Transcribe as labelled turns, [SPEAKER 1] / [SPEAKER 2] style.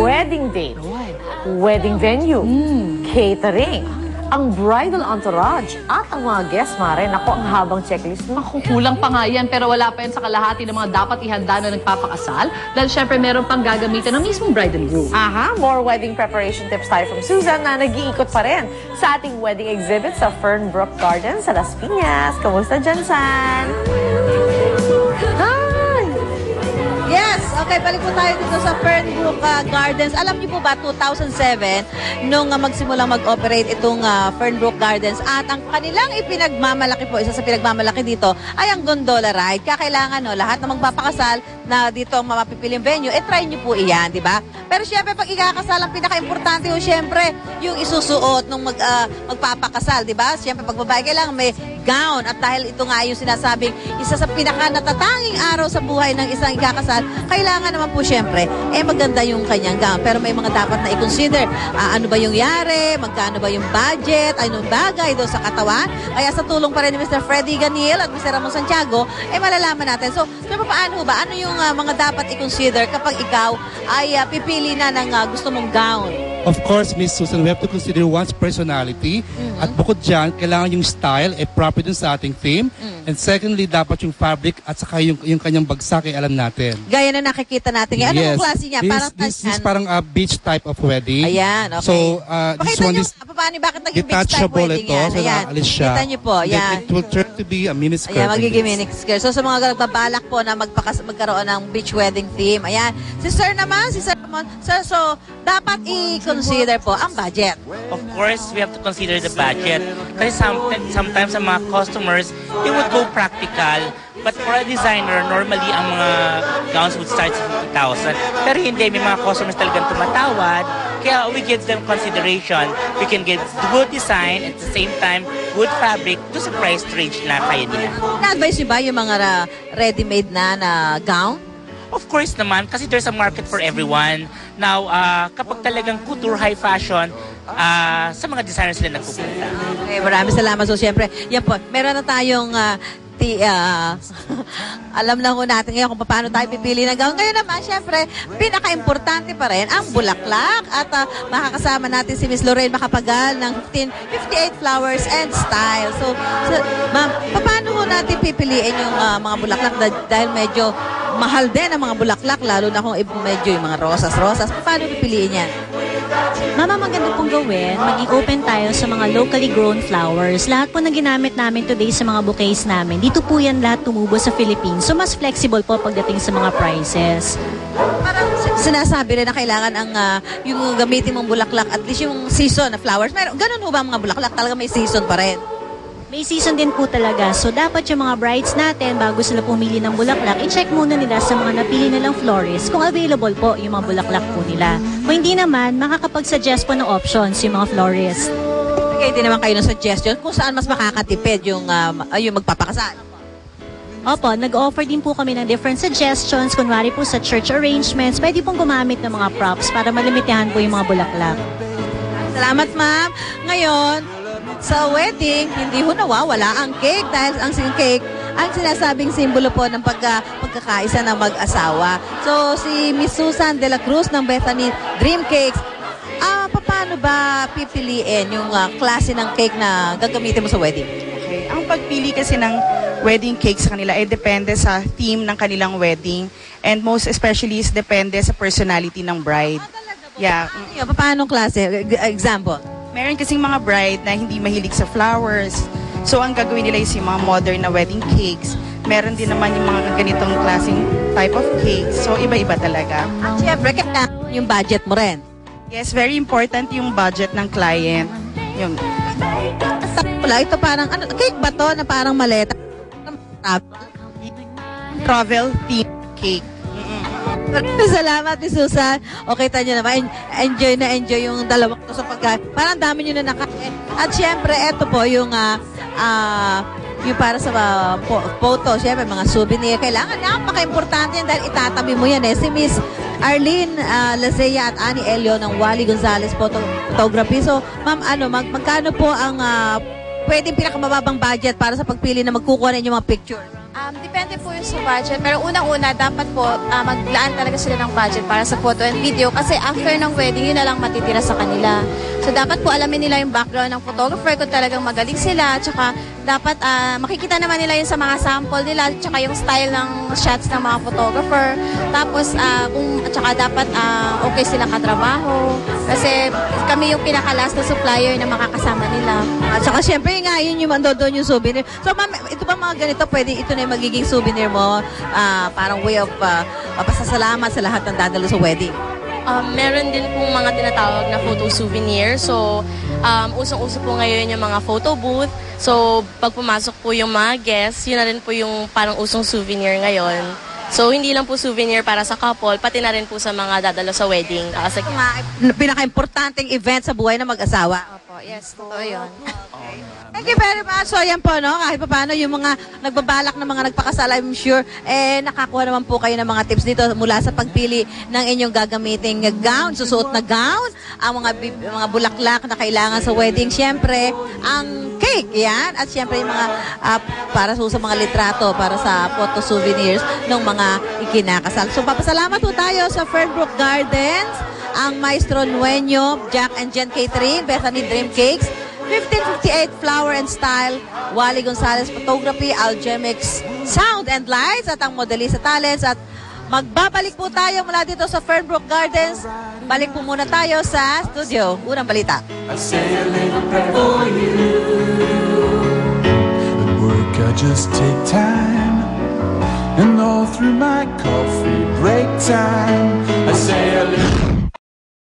[SPEAKER 1] wedding date, wedding venue, catering, ang bridal entourage, at ang mga guests, Mare. Naku, ang habang checklist mo.
[SPEAKER 2] Ako, kulang pa nga yan, pero wala pa yan sa kalahati ng mga dapat ihanda na nagpapakasal. Dahil syempre, meron pang gagamitin ng mismong bride and groom.
[SPEAKER 1] Aha, more wedding preparation tips tayo from Susan na nag-iikot pa rin sa ating wedding exhibit sa Fernbrook Gardens sa Las Piñas. Kamusta dyan, San?
[SPEAKER 3] Yes! Okay, balik po tayo dito sa Fernbrook Gardens. Alam niyo po ba, 2007, nung magsimulang mag-operate itong Fernbrook Gardens at ang kanilang ipinagmamalaki po, isa sa pinagmamalaki dito, ay ang gondola ride. Kaya kailangan, lahat na magpapakasal na dito ang mapipiling venue, try niyo po iyan, di ba? Pero syempre, pag ikakasal, ang pinaka-importante yung syempre, yung isusuot nung magpapakasal, di ba? Syempre, pag babae, kailangan may gown. At dahil ito nga yung sinasabing isa sa pinaka-natatanging araw sa buhay ng isang ikakasal, kailangan naman po syempre, maganda yung kanyang gown. Pero may mga dapat na i-consider. Ano ba yung yari? Magkano ba yung budget? Anong bagay doon sa katawan? Kaya sa tulong pa rin ni Mr. Freddy Ganil at Mr. Ramon Santiago, malalaman natin. So, paano ba? Ano yung mga dapat i-consider kapag ikaw ay pipili na ng gusto mong gown?
[SPEAKER 4] Of course, Miss Susan, we have to consider one's personality. At bukod dyan, kailangan yung style proper dun sa ating theme. And secondly, dapat yung fabric at saka yung kanyang bagsak alam natin.
[SPEAKER 3] Gaya na nakikita natin. Ano yung klase niya?
[SPEAKER 4] This is parang a beach type of wedding.
[SPEAKER 3] Ayan, okay.
[SPEAKER 4] So, this one is
[SPEAKER 3] bakit naging beach type wedding yan?
[SPEAKER 4] so naalis siya.
[SPEAKER 3] Kita niyo po. Ayan.
[SPEAKER 4] It will turn to be a mini skirt.
[SPEAKER 3] Ayan, magiging mini skirt. So, sa mga nagbabalak po na magkaroon ng beach wedding theme. Ayan. Si Sir naman, si Sir Ramon. Sir, so, dapat i-consider po ang budget.
[SPEAKER 5] Of course, we have to consider the budget. Kasi sometimes sa mga customers, they would go practical. But for a designer, normally ang mga gowns would start sa 50,000. Pero hindi, may mga customers talagang tumatawad. Kaya we give them consideration. We can get good design at the same time, good fabric to sa price range na kaya nila.
[SPEAKER 3] Na-advise niyo ba yung mga ready-made na gown?
[SPEAKER 5] Of course naman, kasi there's a market for everyone. Now, kapag talagang couture, high fashion, sa mga designers sila nagpupunta.
[SPEAKER 3] Okay, maraming salamat. So, siyempre, yan po, meron na tayong alam na ko natin ngayon kung paano tayo pipili ng gown. Ngayon naman, syempre, pinaka-importante pa rin ang bulaklak. At makakasama natin si Miss Lorraine Macapagal ng 58 Flowers and Style. So ma'am, paano ho natin pipiliin yung mga bulaklak dahil medyo mahal din ang mga bulaklak, lalo na kung medyo yung mga rosas. Paano pipiliin yan?
[SPEAKER 6] Mama, maganda pong gawin, maging open tayo sa mga locally grown flowers. Lahat po na ginamit namin today sa mga bouquets namin, dito po yan lahat tumubo sa Philippines. So, mas flexible po pagdating sa mga prices.
[SPEAKER 3] Parang sinasabi rin na kailangan yung gamitin mong bulaklak, at least yung season na flowers. Ganun ho ba mga bulaklak? Talaga may season pa rin?
[SPEAKER 6] May season din po talaga. So, dapat yung mga brides natin, bago sila pumili ng bulaklak, i-check muna nila sa mga napili nilang florist kung available po yung mga bulaklak po nila. Kung hindi naman, makakapag-suggest po ng options yung mga florist.
[SPEAKER 3] Okay, hindi naman kayo ng suggestion kung saan mas makakatipid yung magpapakasal.
[SPEAKER 6] Opo, nag-offer din po kami ng different suggestions. Kunwari po sa church arrangements, pwede pong gumamit ng mga props para malimitahan po yung mga bulaklak.
[SPEAKER 3] Salamat, ma'am. Ngayon, sa wedding, hindi ho nawawala ang cake dahil ang cake ang sinasabing simbolo po ng pagkakaisa ng mag-asawa. So, si Miss Susan de la Cruz ng Bethany Dream Cakes, paano ba pipiliin yung klase ng cake na gagamitin mo sa wedding?
[SPEAKER 7] Okay. Ang pagpili kasi ng wedding cake sa kanila ay depende sa theme ng kanilang wedding, and most especially is depende sa personality ng bride. Yeah.
[SPEAKER 3] Paano klase? Example?
[SPEAKER 7] Meron kasing mga bride na hindi mahilig sa flowers. So, ang gagawin nila is yung mga modern na wedding cakes. Meron din naman yung mga ganitong klaseng type of cakes. So, iba-iba talaga.
[SPEAKER 3] Siyempre, kailangan yung budget mo rin.
[SPEAKER 7] Yes, very important yung budget ng client. Yung
[SPEAKER 3] ito parang, cake ba to na parang maleta?
[SPEAKER 7] Travel theme cake.
[SPEAKER 3] Salamat, Miss Susan. Okay, tayo naman. Enjoy yung dalawang to sa pagkain. Parang dami nyo na nakain. At syempre, eto po yung para sa photo. Syempre, mga souvenir. Kailangan, napaka-importante yan dahil itatabi mo yan. Si Miss Arlene Lazea at Annie Elio ng Wally Gonzalez Photography. So, ma'am, magkano po ang pwedeng pinakamababang budget para sa pagpili na magkukuha ninyo mga pictures?
[SPEAKER 8] Depende po yung sa budget. Pero unang-una, dapat po maglaan talaga sila ng budget para sa photo and video kasi after ng wedding, yun na lang matitira sa kanila. So dapat po alamin nila yung background ng photographer kung talagang magaling sila. Tsaka dapat makikita naman nila yun sa mga sample nila tsaka yung style ng shots ng mga photographer. Tapos tsaka dapat okay sila katrabaho kasi kami yung pinakalas na supplier na makakasama nila.
[SPEAKER 3] At saka syempre nga, yun yung doon yung souvenir. So ma'am, ito ba mga ganito, pwede ito na yung magiging souvenir mo? Parang way of pasasalamat sa lahat ng dadalo sa wedding.
[SPEAKER 9] Meron din pong mga tinatawag na photo souvenir. So, usong-uso po ngayon yung mga photo booth. So, pag pumasok po yung mga guests, yun na rin po yung parang usong souvenir ngayon. So, hindi lang po souvenir para sa couple, pati na rin po sa mga dadalo sa wedding.
[SPEAKER 3] Pinaka-importanting event sa buhay ng mag-asawa.
[SPEAKER 8] Opo, yes, totoo yun.
[SPEAKER 3] Thank you very much. So, yan po, no? Kahit pa paano, yung mga nagbabalak na mga nagpakasal, I'm sure, nakakuha naman po kayo ng mga tips dito mula sa pagpili ng inyong gagamiting gown, susuot na gown, ang mga bulaklak na kailangan sa wedding. Siyempre, ang cake, yan. At siyempre, yung mga para sa mga litrato, para sa photo souvenirs ng mga ikinakasal. So, papasalamat po tayo sa Fernbrook Gardens, ang Maestro Nueño, Jack and Jen Catering, Bethany Dream Cakes, 1558 Flower and Style, Wally Gonzalez Photography, Algemix Sound and Lights, at ang Modelista Talents. At magbabalik po tayo mula dito sa Fernbrook Gardens. Balik po muna tayo sa studio. Unang balita.
[SPEAKER 10] I say a little prayer for you. At work I just take time, and all through my coffee break time I say a little